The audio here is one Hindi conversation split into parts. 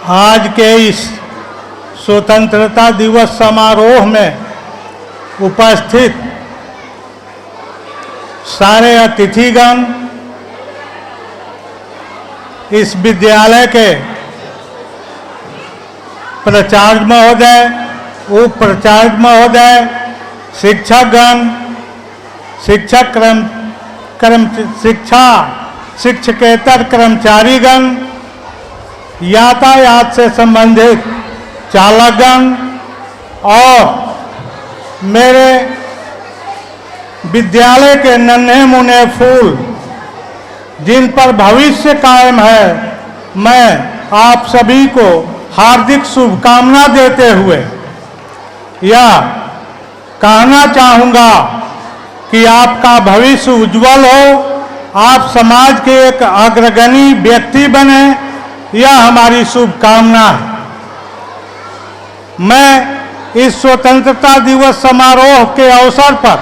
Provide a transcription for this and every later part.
आज के इस स्वतंत्रता दिवस समारोह में उपस्थित सारे अतिथिगण, इस विद्यालय के प्राचार्य महोदय, उप प्राचार्य महोदय, शिक्षकगण, शिक्षकेतर कर्मचारीगण, यातायात से संबंधित चालकगण और मेरे विद्यालय के नन्हे मुन्ने फूल जिन पर भविष्य कायम है, मैं आप सभी को हार्दिक शुभकामना देते हुए यह कहना चाहूँगा कि आपका भविष्य उज्जवल हो, आप समाज के एक अग्रगणी व्यक्ति बने, यह हमारी शुभकामना है। मैं इस स्वतंत्रता दिवस समारोह के अवसर पर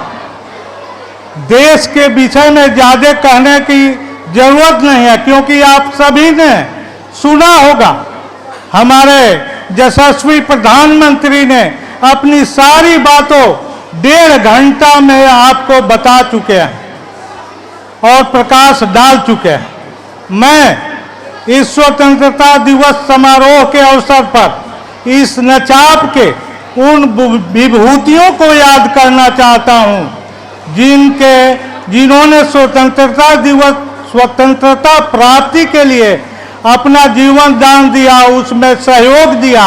देश के विषय में ज़्यादा कहने की जरूरत नहीं है, क्योंकि आप सभी ने सुना होगा हमारे यशस्वी प्रधानमंत्री ने अपनी सारी बातों 1.5 घंटा में आपको बता चुके हैं और प्रकाश डाल चुके हैं। मैं इस स्वतंत्रता दिवस समारोह के अवसर पर इस नचाप के उन विभूतियों को याद करना चाहता हूं जिन्होंने स्वतंत्रता प्राप्ति के लिए अपना जीवन दान दिया, उसमें सहयोग दिया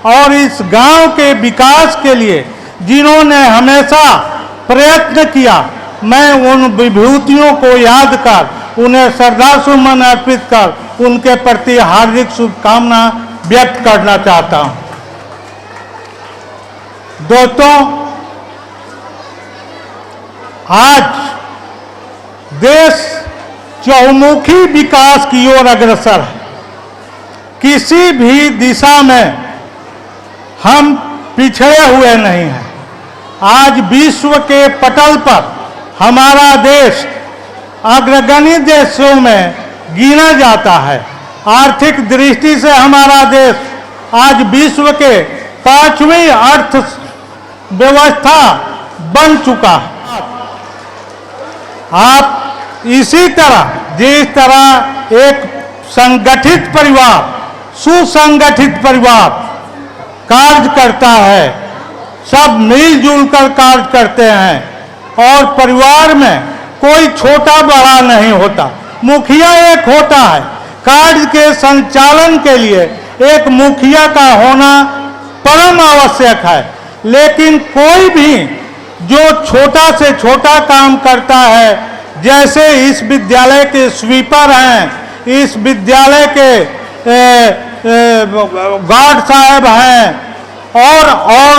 और इस गांव के विकास के लिए जिन्होंने हमेशा प्रयत्न किया। मैं उन विभूतियों को याद कर उन्हें श्रद्धासुमन अर्पित कर उनके प्रति हार्दिक शुभकामना व्यक्त करना चाहता हूं। दोस्तों, आज देश चहुमुखी विकास की ओर अग्रसर है। किसी भी दिशा में हम पिछड़े हुए नहीं हैं। आज विश्व के पटल पर हमारा देश अग्रगणी देशों में गिना जाता है। आर्थिक दृष्टि से हमारा देश आज विश्व के 5वीं अर्थव्यवस्था बन चुका है। आप इसी तरह जिस तरह एक संगठित परिवार, सुसंगठित परिवार कार्य करता है, सब मिलजुल कर कार्य करते हैं और परिवार में कोई छोटा बड़ा नहीं होता, मुखिया एक होता है। कार्य के संचालन के लिए एक मुखिया का होना परम आवश्यक है, लेकिन कोई भी जो छोटा से छोटा काम करता है, जैसे इस विद्यालय के स्वीपर हैं, इस विद्यालय के गार्ड साहब हैं और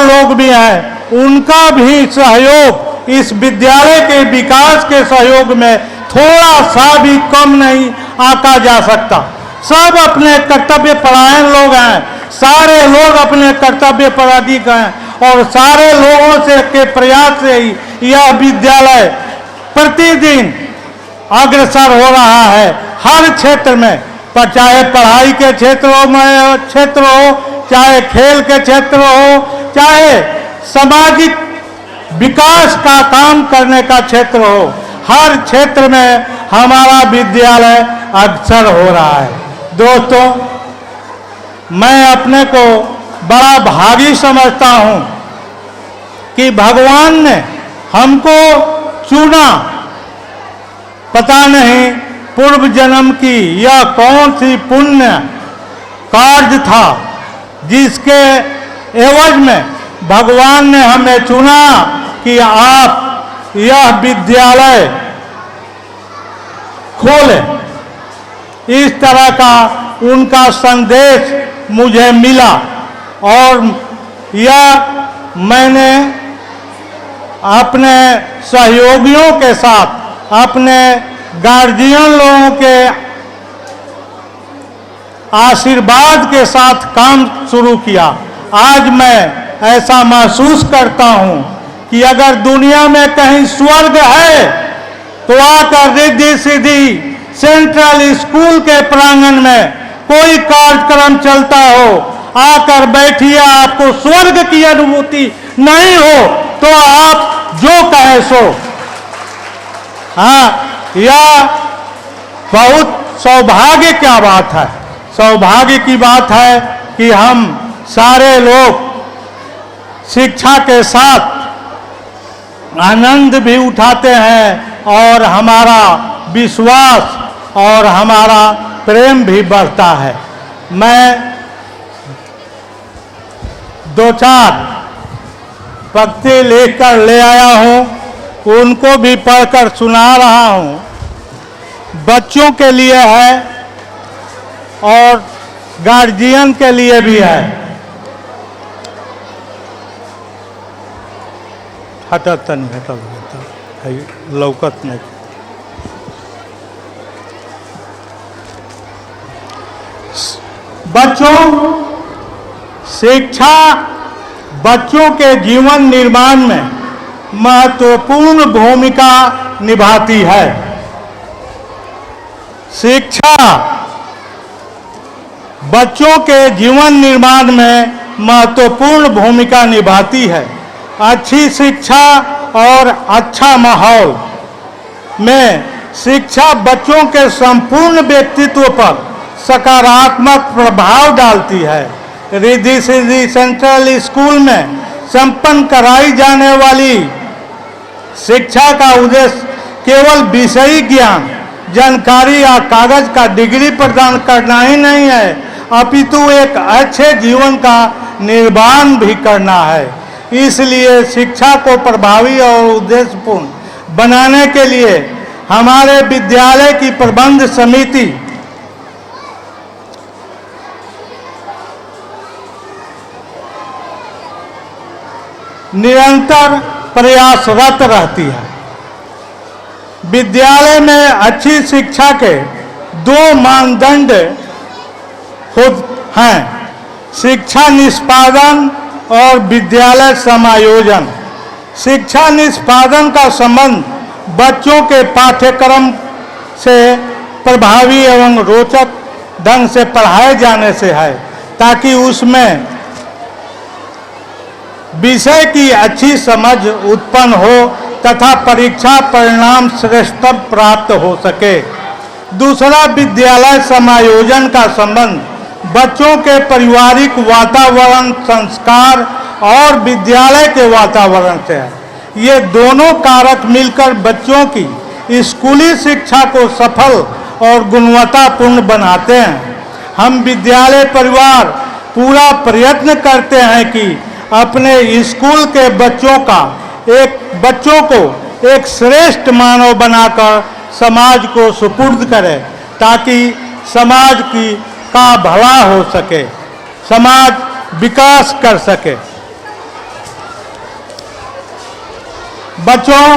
लोग भी हैं, उनका भी सहयोग इस विद्यालय के विकास के सहयोग में थोड़ा सा भी कम नहीं आका जा सकता। सब अपने कर्तव्य परायण लोग हैं, सारे लोग अपने कर्तव्य पराधिक हैं और सारे लोगों से के प्रयास से ही यह विद्यालय प्रतिदिन अग्रसर हो रहा है। हर क्षेत्र में, पर चाहे पढ़ाई के क्षेत्र हो, चाहे खेल के क्षेत्र हो, चाहे सामाजिक विकास का काम करने का क्षेत्र हो, हर क्षेत्र में हमारा विद्यालय अग्रसर हो रहा है। दोस्तों, मैं अपने को बड़ा भागी समझता हूं कि भगवान ने हमको चुना। पता नहीं पूर्व जन्म की यह कौन सी पुण्य कार्य था जिसके एवज में भगवान ने हमें चुना कि आप यह विद्यालय खोलें। इस तरह का उनका संदेश मुझे मिला और यह मैंने अपने सहयोगियों के साथ, अपने गार्जियन लोगों के आशीर्वाद के साथ काम शुरू किया। आज मैं ऐसा महसूस करता हूं कि अगर दुनिया में कहीं स्वर्ग है तो आकर रिद्धि सिद्धि सेंट्रल स्कूल के प्रांगण में कोई कार्यक्रम चलता हो, आकर बैठिए, आपको स्वर्ग की अनुभूति नहीं हो तो आप जो कहे सो। हाँ, यह बहुत सौभाग्य क्या बात है, सौभाग्य की बात है कि हम सारे लोग शिक्षा के साथ आनंद भी उठाते हैं और हमारा विश्वास और हमारा प्रेम भी बढ़ता है। मैं दो चार पंक्ति लेकर ले आया हूँ, उनको भी पढ़कर सुना रहा हूँ। बच्चों के लिए है और गार्जियन के लिए भी है। हटता नहीं, हटा लौकत नहीं। बच्चों, शिक्षा बच्चों के जीवन निर्माण में महत्वपूर्ण भूमिका निभाती है। शिक्षा बच्चों के जीवन निर्माण में महत्वपूर्ण भूमिका निभाती है। अच्छी शिक्षा और अच्छा माहौल में शिक्षा बच्चों के संपूर्ण व्यक्तित्व पर सकारात्मक प्रभाव डालती है। रिद्धि सिद्धि सेंट्रल स्कूल में संपन्न कराई जाने वाली शिक्षा का उद्देश्य केवल विषयी ज्ञान, जानकारी या कागज का डिग्री प्रदान करना ही नहीं है, अपितु एक अच्छे जीवन का निर्माण भी करना है। इसलिए शिक्षा को प्रभावी और उद्देश्यपूर्ण बनाने के लिए हमारे विद्यालय की प्रबंध समिति निरंतर प्रयासरत रहती है। विद्यालय में अच्छी शिक्षा के दो मानदंड हैं: शिक्षा निष्पादन और विद्यालय समायोजन। शिक्षा निष्पादन का संबंध बच्चों के पाठ्यक्रम से प्रभावी एवं रोचक ढंग से पढ़ाए जाने से है, ताकि उसमें विषय की अच्छी समझ उत्पन्न हो तथा परीक्षा परिणाम श्रेष्ठ प्राप्त हो सके। दूसरा, विद्यालय समायोजन का संबंध बच्चों के पारिवारिक वातावरण, संस्कार और विद्यालय के वातावरण से है। ये दोनों कारक मिलकर बच्चों की स्कूली शिक्षा को सफल और गुणवत्तापूर्ण बनाते हैं। हम विद्यालय परिवार पूरा प्रयत्न करते हैं कि अपने स्कूल के बच्चों को एक श्रेष्ठ मानव बनाकर समाज को सुपुर्द करें, ताकि समाज का भला हो सके, समाज विकास कर सके। बच्चों,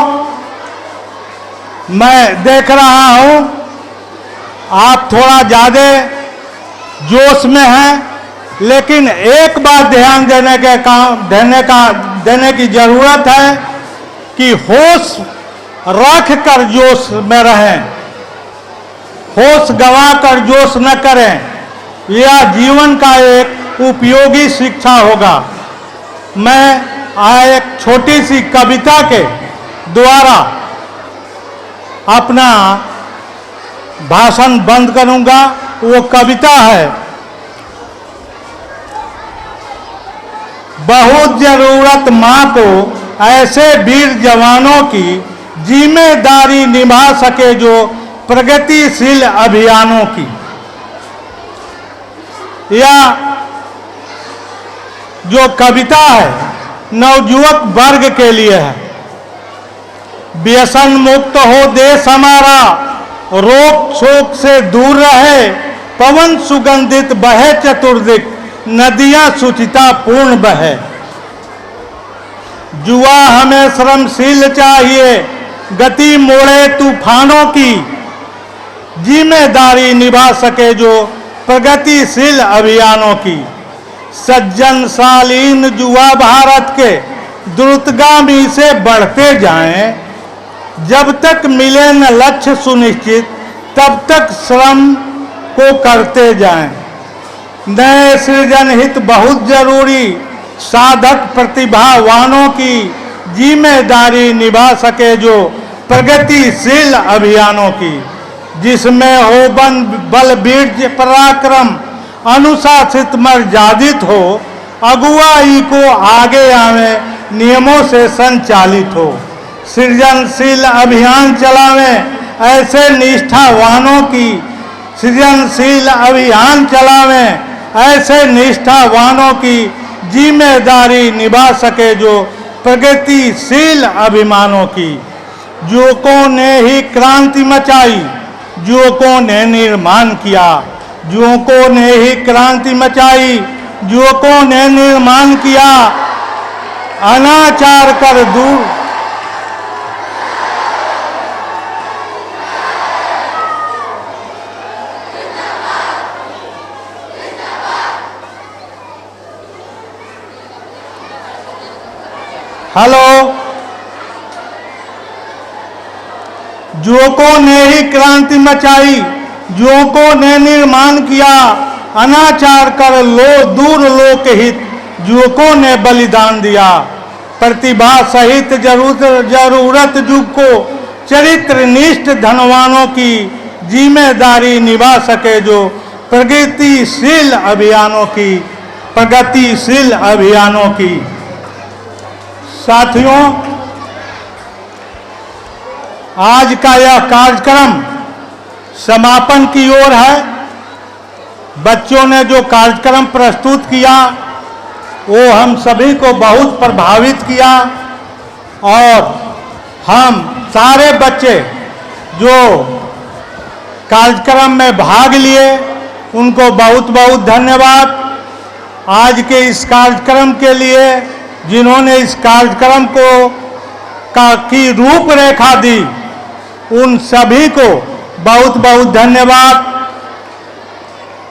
मैं देख रहा हूं आप थोड़ा ज़्यादा जोश में हैं, लेकिन एक बात ध्यान देने की जरूरत है कि होश रख कर जोश में रहें, होश गंवा कर जोश न करें। यह जीवन का एक उपयोगी शिक्षा होगा। मैं एक छोटी सी कविता के द्वारा अपना भाषण बंद करूंगा। वो कविता है: बहुत जरूरत माँ को ऐसे वीर जवानों की, जिम्मेदारी निभा सके जो प्रगतिशील अभियानों की। यह जो कविता है नवयुवक वर्ग के लिए है। व्यसन मुक्त हो देश हमारा, रोग शोक से दूर रहे, पवन सुगंधित बहे चतुर्दिक, नदियां शुचिता पूर्ण बहे। जुआ हमें श्रमशील चाहिए, गति मोड़े तूफानों की, जिम्मेदारी निभा सके जो प्रगतिशील अभियानों की। सज्जन शालीन जुआ भारत के द्रुतगामी से बढ़ते जाएं, जब तक मिले न लक्ष्य सुनिश्चित तब तक श्रम को करते जाएं। नए सृजन हित बहुत जरूरी, साधक प्रतिभावानों की जिम्मेदारी निभा सके जो प्रगतिशील अभियानों की, जिसमें हो बल वीर्य पराक्रम, अनुशासित मर्यादित हो, अगुवाई को आगे आवे, नियमों से संचालित हो। सृजनशील अभियान चलावे ऐसे निष्ठावानों की, सृजनशील अभियान चलावे ऐसे निष्ठावानों की जिम्मेदारी निभा सके जो प्रगतिशील अभिमानों की। युवकों ने ही क्रांति मचाई, युवकों ने निर्माण किया, युवकों ने ही क्रांति मचाई, युवकों ने निर्माण किया, अनाचार कर दूर। हेलो, युवकों ने ही क्रांति मचाई, युवकों ने निर्माण किया, अनाचार कर दूर लोकहित, युवकों ने बलिदान दिया। प्रतिभा सहित जरूरत युग को चरित्रनिष्ठ धनवानों की जिम्मेदारी निभा सके जो प्रगतिशील अभियानों की। साथियों, आज का यह कार्यक्रम समापन की ओर है। बच्चों ने जो कार्यक्रम प्रस्तुत किया वो हम सभी को बहुत प्रभावित किया और हम सारे बच्चे जो कार्यक्रम में भाग लिए उनको बहुत बहुत धन्यवाद। आज के इस कार्यक्रम के लिए जिन्होंने इस कार्यक्रम की रूपरेखा दी उन सभी को बहुत बहुत धन्यवाद।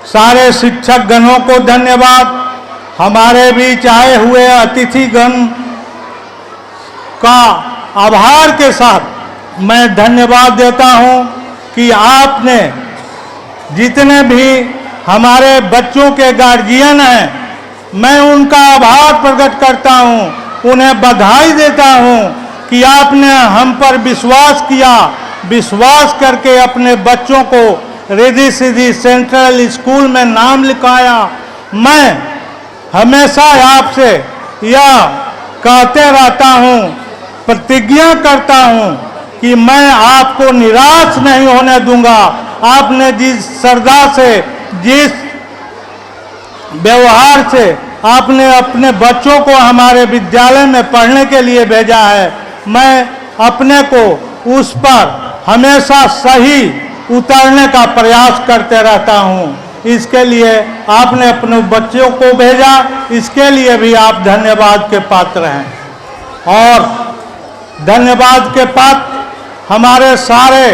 सारे शिक्षक गणों को धन्यवाद। हमारे बीच आए हुए अतिथिगण का आभार के साथ मैं धन्यवाद देता हूं कि आपने जितने भी हमारे बच्चों के गार्जियन हैं, मैं उनका आभार प्रकट करता हूं, उन्हें बधाई देता हूं कि आपने हम पर विश्वास किया, विश्वास करके अपने बच्चों को रिद्धि सिद्धि सेंट्रल स्कूल में नाम लिखाया। मैं हमेशा आपसे यह कहते रहता हूं, प्रतिज्ञा करता हूं कि मैं आपको निराश नहीं होने दूंगा। आपने जिस श्रद्धा से, जिस व्यवहार से आपने अपने बच्चों को हमारे विद्यालय में पढ़ने के लिए भेजा है, मैं अपने को उस पर हमेशा सही उतरने का प्रयास करते रहता हूं। इसके लिए आपने अपने बच्चों को भेजा, इसके लिए भी आप धन्यवाद के पात्र हैं। और धन्यवाद के पात्र हमारे सारे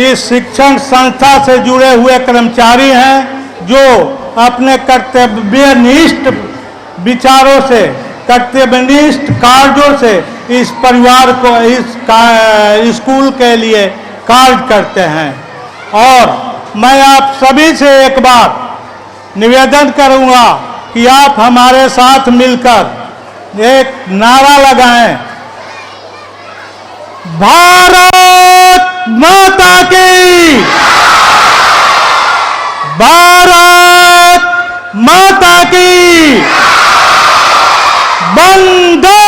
इस शिक्षण संस्था से जुड़े हुए कर्मचारी हैं जो अपने कर्तव्यनिष्ठ विचारों से, कर्तव्यनिष्ठ कार्यों से इस परिवार को, इस स्कूल के लिए कार्य करते हैं। और मैं आप सभी से एक बार निवेदन करूंगा कि आप हमारे साथ मिलकर एक नारा लगाएं, भारत माता की, भारत माता की, वंदे